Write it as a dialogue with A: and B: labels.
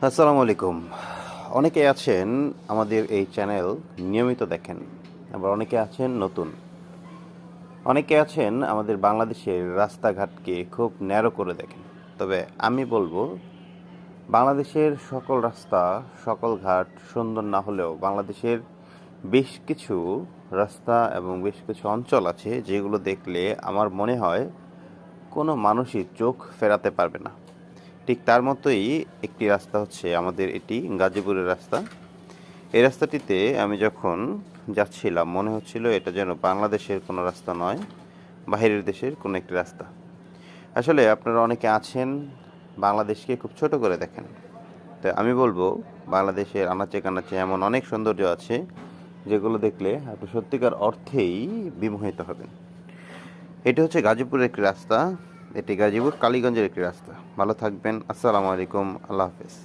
A: আসসালামু আলাইকুম। অনেকে আছেন আমাদের এই চ্যানেল নিয়মিত দেখেন, আবার অনেকে আছেন নতুন। অনেকে আছেন আমাদের বাংলাদেশের রাস্তাঘাটকে খুব ন্যারো করে দেখেন। তবে আমি বলবো, বাংলাদেশের সকল রাস্তা, সকল ঘাট সুন্দর না হলেও বাংলাদেশের বেশ কিছু রাস্তা এবং বেশ কিছু অঞ্চল আছে যেগুলো দেখলে আমার মনে হয় কোনো মানুষই চোখ ফেরাতে পারবে না। ঠিক তার মতোই একটি রাস্তা হচ্ছে আমাদের এটি গাজীপুরের রাস্তা। এই রাস্তাটিতে আমি যখন যাচ্ছিলাম মনে হচ্ছিল এটা যেন বাংলাদেশের কোনো রাস্তা নয়, বাহিরের দেশের কোনো একটি রাস্তা। আসলে আপনারা অনেকে আছেন বাংলাদেশকে খুব ছোট করে দেখেন। তো আমি বলবো, বাংলাদেশের আনাচে কানাচে এমন অনেক সৌন্দর্য আছে যেগুলো দেখলে আপনি সত্যিকার অর্থেই বিমোহিত হবেন। এটি হচ্ছে গাজীপুরের একটি রাস্তা। এটি গাজীপুর কালীগঞ্জের একটি রাস্তা। ভালো থাকবেন। আসসালামু আলাইকুম। আল্লাহ হাফেজ।